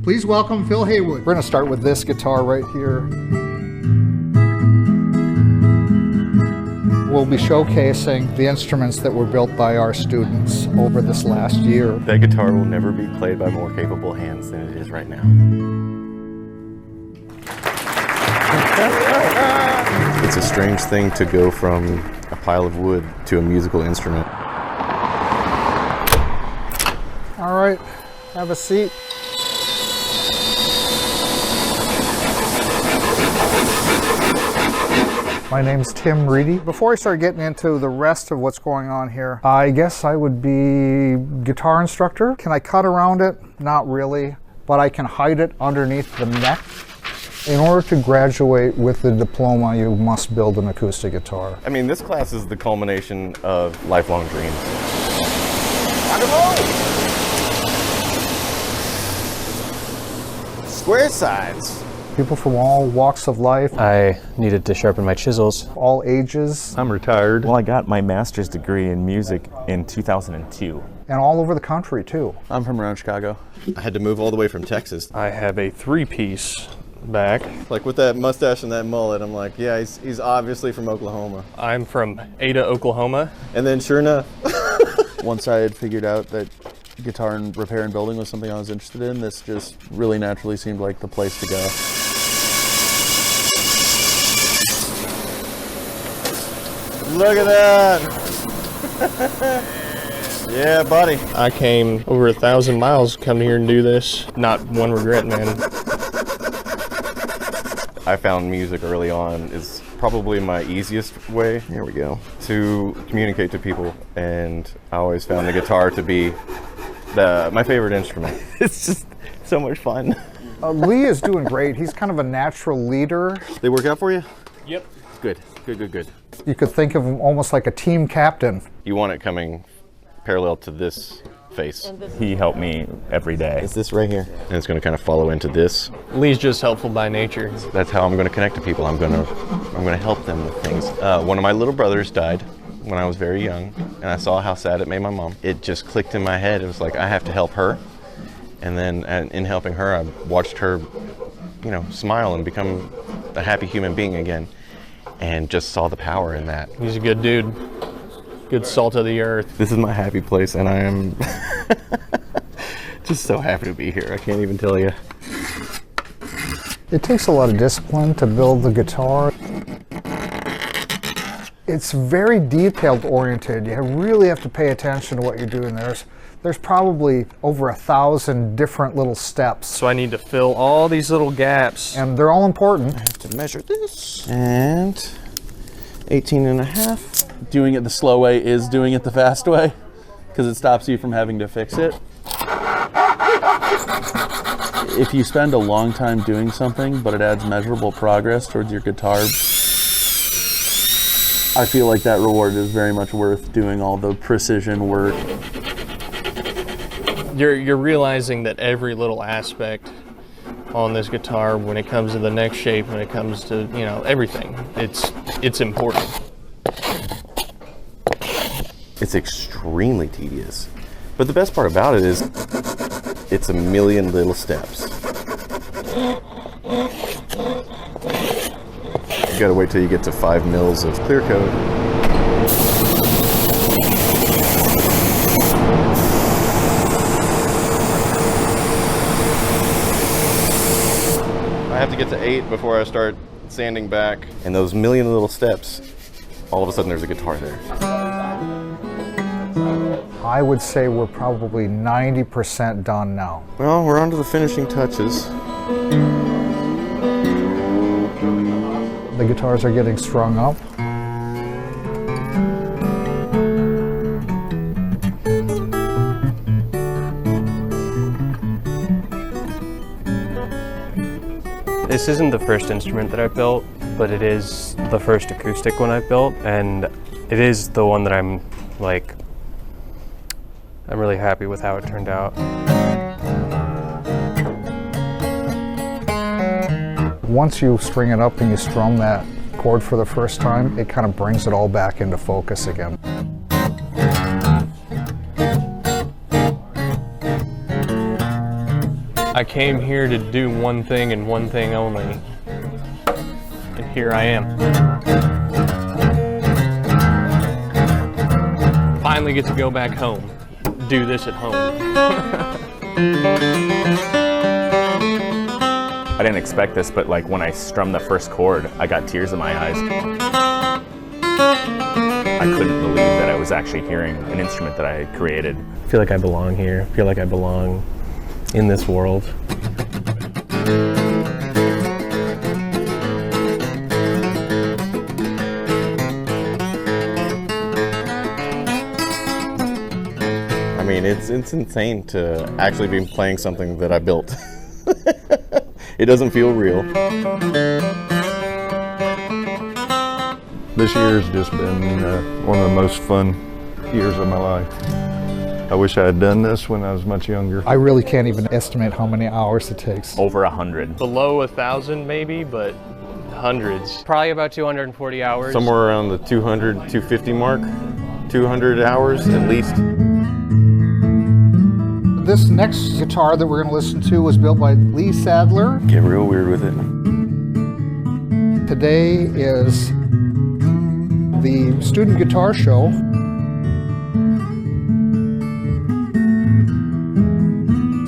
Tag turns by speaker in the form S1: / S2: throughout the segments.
S1: Please welcome Phil Haywood.
S2: We're going to start with this guitar right here. We'll be showcasing the instruments that were built by our students over this last year.
S3: That guitar will never be played by more capable hands than it is right now. It's a strange thing to go from a pile of wood to a musical instrument.
S2: All right, have a seat. My name's Tim Reedy. Before I start getting into the rest of what's going on here, I guess I would be guitar instructor. Can I cut around it? Not really, but I can hide it underneath the neck. In order to graduate with the diploma, you must build an acoustic guitar.
S3: I mean, this class is the culmination of lifelong dreams.
S4: Rock and roll! Square sides.
S2: People from all walks of life,
S5: I needed to sharpen my chisels.
S2: all ages,
S6: I'm retired.
S7: Well, I got my master's degree in music in 2002.
S2: and all over the country too.
S6: I'm from around Chicago.
S4: I had to move all the way from Texas.
S5: I have a three-piece back.
S4: Like with that mustache and that mullet, I'm like, yeah, he's obviously from Oklahoma.
S5: I'm from Ada, Oklahoma.
S4: And then sure enough,
S6: Once I had figured out that guitar and repair and building was something I was interested in, this just really naturally seemed like the place to go.
S4: look at that. Yeah, buddy.
S5: I came over 1,000 miles to come here and do this. Not one regret, man.
S3: I found music early on is probably my easiest way, here we go, to communicate to people, and I always found the guitar to be my favorite instrument.
S7: It's just so much fun.
S2: Lee is doing great. He's kind of a natural leader.
S4: They work out for you?
S5: Yep.
S4: Good, good, good, good.
S2: You could think of him almost like a team captain.
S3: You want it coming parallel to this face,
S7: He helped me every day.
S4: It's this right here.
S3: and it's going to kind of follow into this.
S5: Lee's just helpful by nature.
S3: That's how I'm going to connect to people. I'm going to help them with things. One of my little brothers died when I was very young, and I saw how sad it made my mom. It just clicked in my head. It was like, I have to help her. And then in helping her, I watched her, smile and become a happy human being again, and just saw the power in that.
S5: He's a good dude. Good salt of the earth.
S3: This is my happy place, and I am just so happy to be here. I can't even tell you.
S2: It takes a lot of discipline to build the guitar. It's very detailed oriented. You really have to pay attention to what you're doing. There's probably over 1,000 different little steps,
S5: So I need to fill all these little gaps.
S2: and they're all important.
S4: To measure this. And 18 and a half.
S6: Doing it the slow way is doing it the fast way, because it stops you from having to fix it. If you spend a long time doing something, but it adds measurable progress towards your guitar, I feel like that reward is very much worth doing all the precision work.
S5: You're realizing that every little aspect on this guitar, when it comes to the neck shape, when it comes to everything, it's important.
S3: It's extremely tedious. But the best part about it is it's a million little steps. You gotta wait till you get to 5 mils of clear coat. I have to get to 8 before I start sanding back. And those million little steps, all of a sudden there's a guitar there.
S2: I would say we're probably 90% done now.
S3: Well, we're on to the finishing touches.
S2: The guitars are getting strung up.
S8: This isn't the first instrument that I've built, but it is the first acoustic one I've built, and it is the one that I'm really happy with how it turned out.
S2: Once you string it up and you strum that chord for the first time, it kind of brings it all back into focus again.
S5: I came here to do one thing and one thing only. And here I am. Finally get to go back home. Do this at home.
S7: I didn't expect this, but like when I strummed the first chord, I got tears in my eyes. I couldn't believe that I was actually hearing an instrument that I had created.
S8: I feel like I belong here. I feel like I belong in this world.
S3: I mean, it's insane to actually be playing something that I built. It doesn't feel real.
S1: This year has just been one of the most fun years of my life. I wish I had done this when I was much younger.
S2: I really can't even estimate how many hours it takes.
S7: Over 100.
S5: Below 1,000 maybe, but hundreds.
S8: Probably about 240 hours.
S3: Somewhere around the 200, 250 mark. 200 hours at least.
S2: This next guitar that we're going to listen to was built by Lee Sadler.
S3: Get real weird with it.
S2: Today is the Student Guitar Show.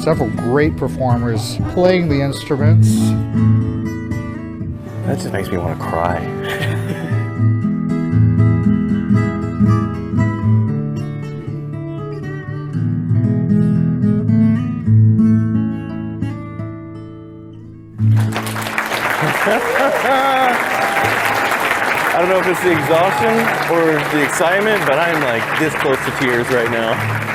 S2: Several great performers playing the instruments.
S3: That just makes me want to cry. I don't know if it's the exhaustion or the excitement, but I'm like this close to tears right now.